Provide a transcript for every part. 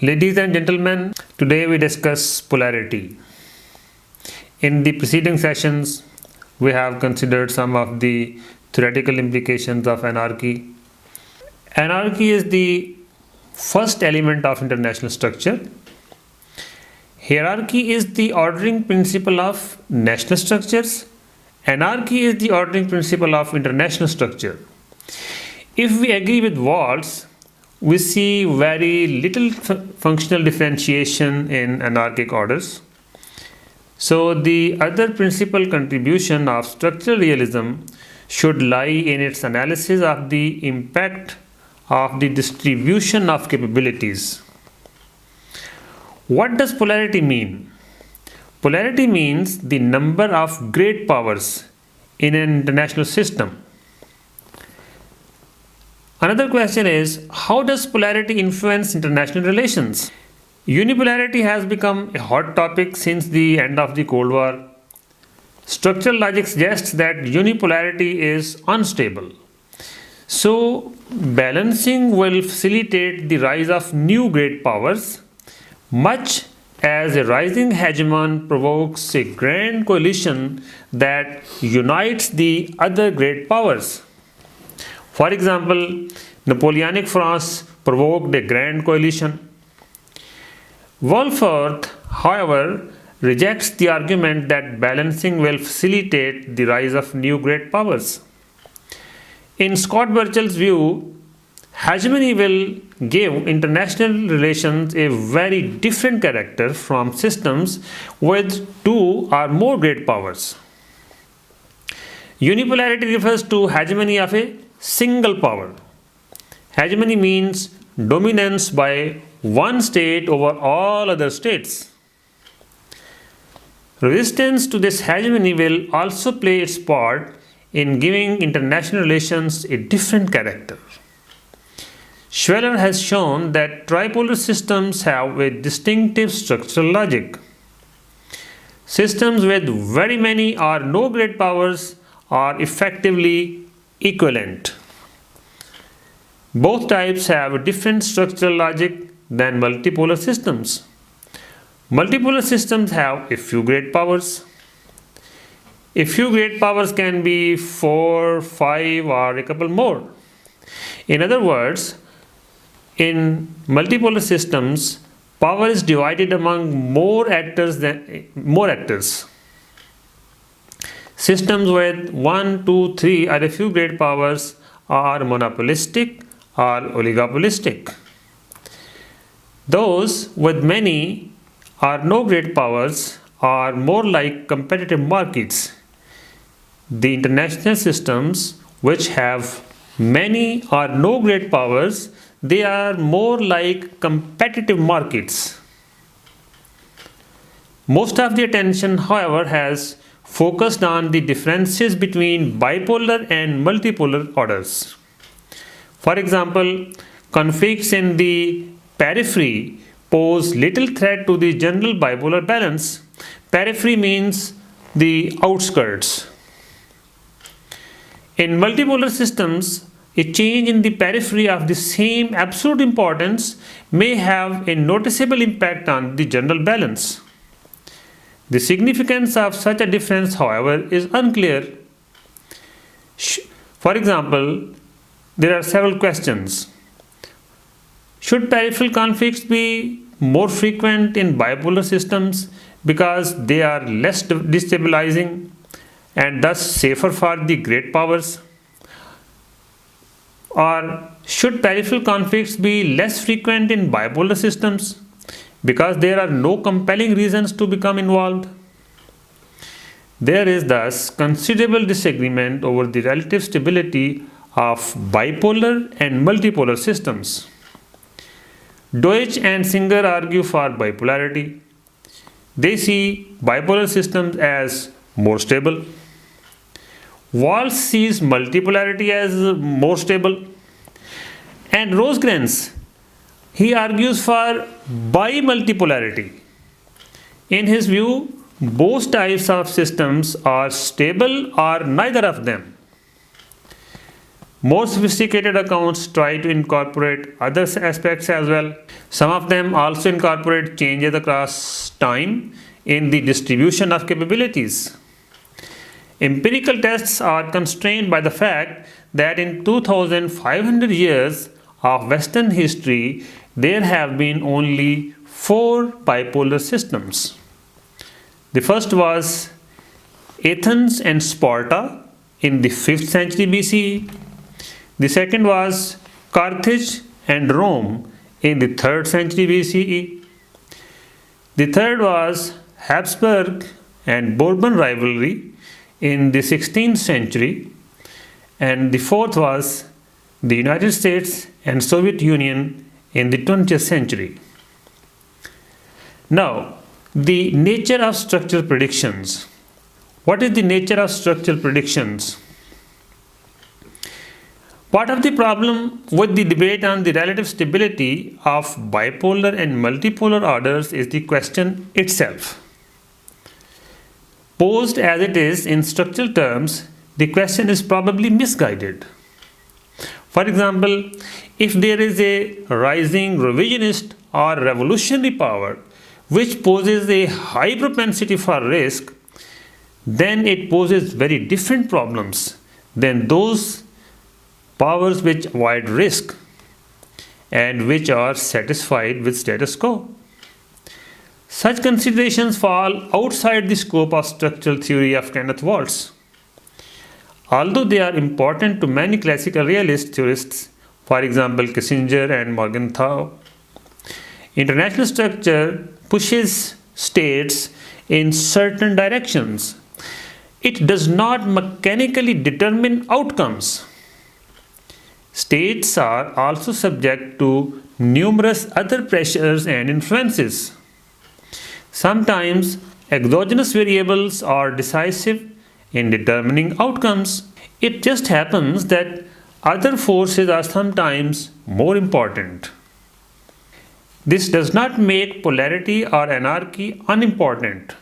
Ladies and gentlemen, today we discuss polarity. In the preceding sessions, we have considered some of the theoretical implications of anarchy. Anarchy is the first element of international structure. Hierarchy is the ordering principle of national structures. Anarchy is the ordering principle of international structure. If we agree with Waltz, we see very little functional differentiation in anarchic orders. So the other principal contribution of structural realism should lie in its analysis of the impact of the distribution of capabilities. What does polarity mean? Polarity means the number of great powers in an international system. Another question is, how does polarity influence international relations? Unipolarity has become a hot topic since the end of the Cold War. Structural logic suggests that unipolarity is unstable. So, balancing will facilitate the rise of new great powers, much as a rising hegemon provokes a grand coalition that unites the other great powers. For example, Napoleonic France provoked a grand coalition. Wolford, however, rejects the argument that balancing will facilitate the rise of new great powers. In Scott Burchell's view, hegemony will give international relations a very different character from systems with two or more great powers. Unipolarity refers to hegemony of a single power. Hegemony means dominance by one state over all other states. Resistance to this hegemony will also play its part in giving international relations a different character. Schweller has shown that tripolar systems have a distinctive structural logic. Systems with very many or no great powers are effectively equivalent. Both types have a different structural logic than multipolar systems. Multipolar systems have a few great powers. A few great powers can be 4, 5 or a couple more. In other words, in multipolar systems, power is divided among more actors. Systems with 1, 2, 3 or a few great powers are monopolistic or oligopolistic. Those with many or no great powers are more like competitive markets. The international systems which have many or no great powers, they are more like competitive markets. Most of the attention, however, has focused on the differences between bipolar and multipolar orders. For example, conflicts in the periphery pose little threat to the general bipolar balance. Periphery means the outskirts. In multipolar systems, a change in the periphery of the same absolute importance may have a noticeable impact on the general balance. The significance of such a difference, however, is unclear. For example, there are several questions. Should peripheral conflicts be more frequent in bipolar systems because they are less destabilizing and thus safer for the great powers? Or should peripheral conflicts be less frequent in bipolar systems because there are no compelling reasons to become involved? There is thus considerable disagreement over the relative stability of bipolar and multipolar systems. Deutsch and Singer argue for bipolarity. They see bipolar systems as more stable. Waltz sees multipolarity as more stable. And Rosecrans, he argues for bi-multipolarity. In his view, both types of systems are stable or neither of them. More sophisticated accounts try to incorporate other aspects as well. Some of them also incorporate changes across time in the distribution of capabilities. Empirical tests are constrained by the fact that in 2500 years of Western history, there have been only 4 bipolar systems. The first was Athens and Sparta in the 5th century BCE. The second was Carthage and Rome in the 3rd century BCE. The third was Habsburg and Bourbon rivalry in the 16th century. And the fourth was the United States and Soviet Union in the 20th century. Now, the nature of structural predictions. What is the nature of structural predictions? Part of the problem with the debate on the relative stability of bipolar and multipolar orders is the question itself. Posed as it is in structural terms, the question is probably misguided. For example, if there is a rising revisionist or revolutionary power which poses a high propensity for risk, then it poses very different problems than those powers which avoid risk and which are satisfied with status quo. Such considerations fall outside the scope of structural theory of Kenneth Waltz. Although they are important to many classical realist theorists, for example Kissinger and Morgenthau, international structure pushes states in certain directions. It does not mechanically determine outcomes. States are also subject to numerous other pressures and influences. Sometimes exogenous variables are decisive in determining outcomes. It just happens that other forces are sometimes more important. This does not make polarity or anarchy unimportant.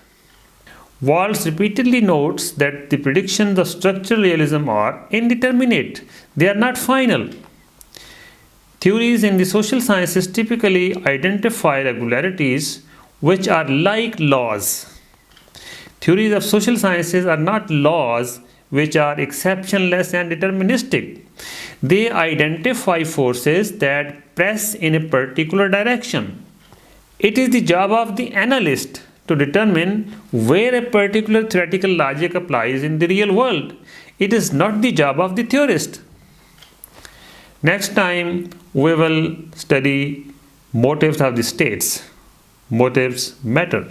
Waltz repeatedly notes that the predictions of structural realism are indeterminate, they are not final. Theories in the social sciences typically identify regularities which are like laws. Theories of social sciences are not laws which are exceptionless and deterministic. They identify forces that press in a particular direction. It is the job of the analyst to determine where a particular theoretical logic applies in the real world. It is not the job of the theorist. Next time we will study motives of the states. Motives matter.